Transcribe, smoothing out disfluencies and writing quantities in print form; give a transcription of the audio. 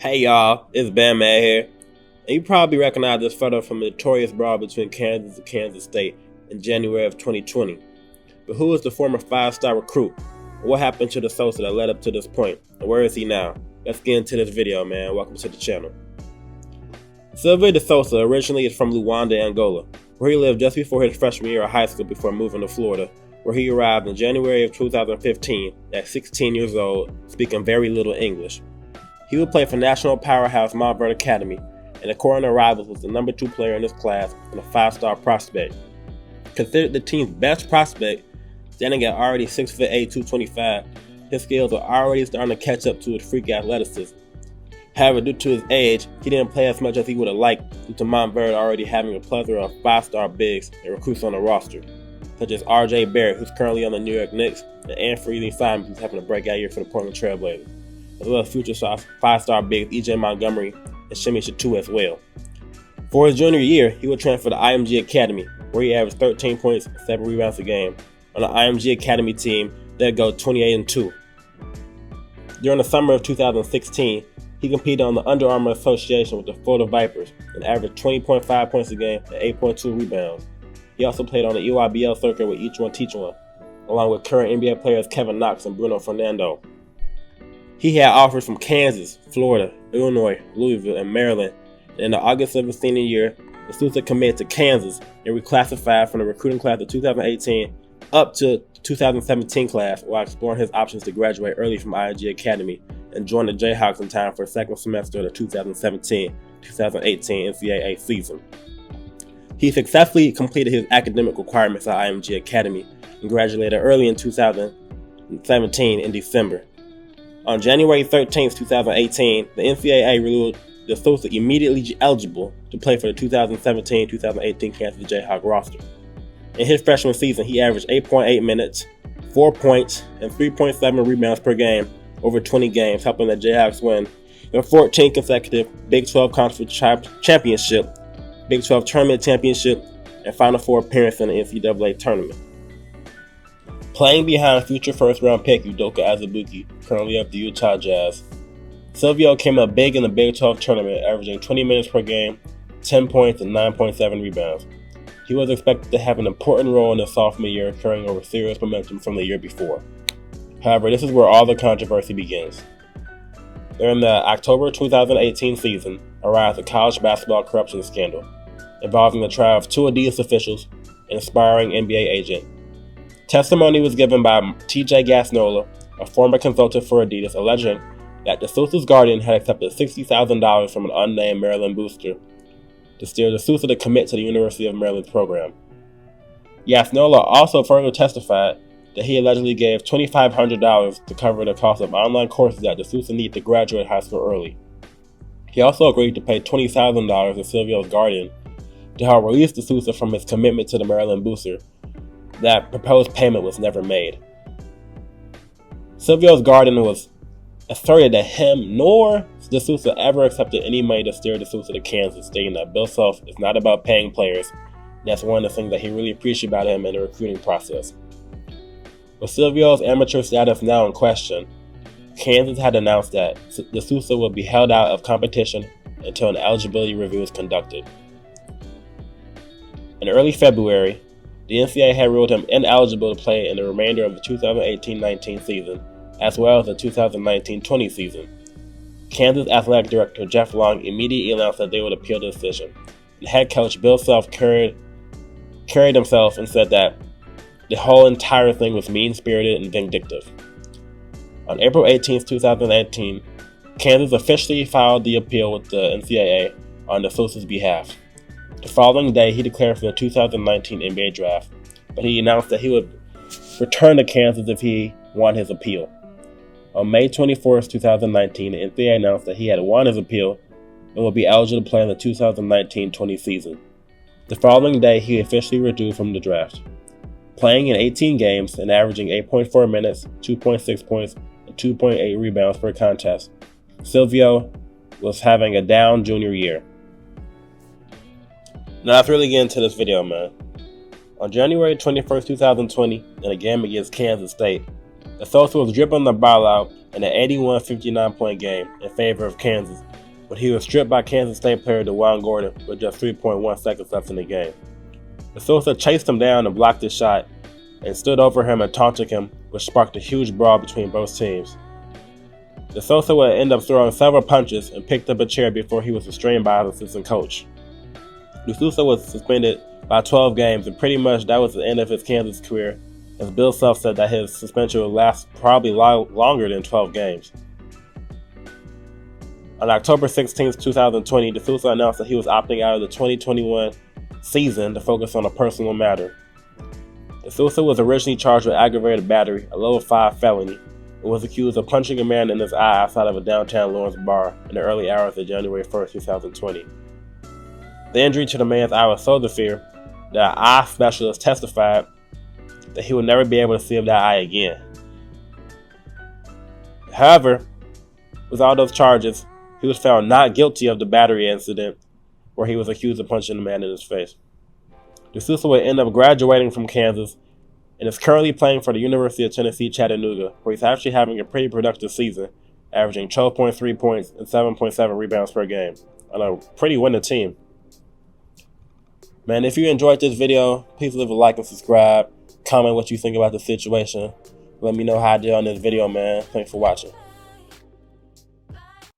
Hey y'all, it's Bam Man here, and you probably recognize this photo from the notorious brawl between Kansas and Kansas State in January of 2020. But who is the former five-star recruit? What happened to De Sousa that led up to this point? And where is he now? Let's get into this video, man. Welcome to the channel. Silvio De Sousa originally is from Luanda, Angola, where he lived just before his freshman year of high school before moving to Florida, where he arrived in January of 2015 at 16 years old, speaking very little English. He would play for national powerhouse Mount Vernon Academy, and according to rivals was the number 2 player in his class and a 5-star prospect. Considered the team's best prospect, standing at already 6'8", 225, his skills were already starting to catch up to his freak athleticism. However, due to his age, he didn't play as much as he would have liked due to Mount Vernon already having a plethora of 5-star bigs and recruits on the roster, such as R.J. Barrett, who's currently on the New York Knicks, and Anthony Simons, who's having a breakout year for the Portland Trail Blazers, as well as future 5-star bigs E.J. Montgomery and Shimmy Shatu as well. For his junior year, he would transfer to IMG Academy, where he averaged 13 points and 7 rebounds a game. On the IMG Academy team, they'd go 28-2. During the summer of 2016, he competed on the Under Armour Association with the Florida Vipers and averaged 20.5 points a game and 8.2 rebounds. He also played on the EYBL circuit with Each One Teach One, along with current NBA players Kevin Knox and Bruno Fernando. He had offers from Kansas, Florida, Illinois, Louisville, and Maryland, and in the August of his senior year, De Sousa committed to Kansas and reclassified from the recruiting class of 2018 up to 2017 class while exploring his options to graduate early from IMG Academy and join the Jayhawks in time for the second semester of the 2017-2018 NCAA season. He successfully completed his academic requirements at IMG Academy and graduated early in 2017 in December. On January 13, 2018, the NCAA ruled De Sousa immediately eligible to play for the 2017-2018 Kansas Jayhawk roster. In his freshman season, he averaged 8.8 minutes, 4 points, and 3.7 rebounds per game over 20 games, helping the Jayhawks win their 14th consecutive Big 12 Conference Championship, Big 12 Tournament Championship, and Final Four appearance in the NCAA Tournament. Playing behind future first-round pick Udoka Azubuike, currently of the Utah Jazz, Silvio came up big in the Big 12 tournament, averaging 20 minutes per game, 10 points, and 9.7 rebounds. He was expected to have an important role in his sophomore year, carrying over serious momentum from the year before. However, this is where all the controversy begins. During the October 2018 season, arose a college basketball corruption scandal involving the trial of 2 Adidas officials and aspiring NBA agent. Testimony was given by T.J. Gasnola, a former consultant for Adidas, alleging that De Sousa's guardian had accepted $60,000 from an unnamed Maryland booster to steer De Sousa to commit to the University of Maryland's program. Gasnola also further testified that he allegedly gave $2,500 to cover the cost of online courses that De Sousa needed to graduate high school early. He also agreed to pay $20,000 to Silvio's guardian to help release De Sousa from his commitment to the Maryland booster. That proposed payment was never made. Silvio's guardian was asserted that him nor De Sousa ever accepted any money to steer De Sousa to Kansas, stating that Bill Self is not about paying players. That's one of the things that he really appreciated about him in the recruiting process. With Silvio's amateur status now in question, Kansas had announced that De Sousa would be held out of competition until an eligibility review is conducted. In early February, the NCAA had ruled him ineligible to play in the remainder of the 2018-19 season, as well as the 2019-20 season. Kansas Athletic Director Jeff Long immediately announced that they would appeal the decision, and head coach Bill Self carried himself and said that the whole entire thing was mean-spirited and vindictive. On April 18, 2019, Kansas officially filed the appeal with the NCAA on De Sousa's behalf. The following day, he declared for the 2019 NBA draft, but he announced that he would return to Kansas if he won his appeal. On May 24, 2019, the NCAA announced that he had won his appeal and would be eligible to play in the 2019-20 season. The following day, he officially withdrew from the draft. Playing in 18 games and averaging 8.4 minutes, 2.6 points, and 2.8 rebounds per contest, Silvio was having a down junior year. Now let's really get into this video, man. On January 21st, 2020, in a game against Kansas State, De Sousa was dribbling the ball out in an 81-59 point game in favor of Kansas, but he was stripped by Kansas State player DeJuan Gordon with just 3.1 seconds left in the game. De Sousa chased him down and blocked his shot, and stood over him and taunted him, which sparked a huge brawl between both teams. De Sousa would end up throwing several punches and picked up a chair before he was restrained by his assistant coach. De Sousa was suspended by 12 games, and pretty much that was the end of his Kansas career, as Bill Self said that his suspension would last probably longer than 12 games. On October 16, 2020, De Sousa announced that he was opting out of the 2021 season to focus on a personal matter. De Sousa was originally charged with aggravated battery, a level 5 felony, and was accused of punching a man in his eye outside of a downtown Lawrence bar in the early hours of January 1, 2020. The injury to the man's eye was so severe that an eye specialist testified that he would never be able to see that eye again. However, with all those charges, he was found not guilty of the battery incident where he was accused of punching the man in his face. De Sousa would end up graduating from Kansas and is currently playing for the University of Tennessee, Chattanooga, where he's actually having a pretty productive season, averaging 12.3 points and 7.7 rebounds per game on a pretty winning team. Man, if you enjoyed this video, please leave a like and subscribe. Comment what you think about the situation. Let me know how I did on this video, man. Thanks for watching.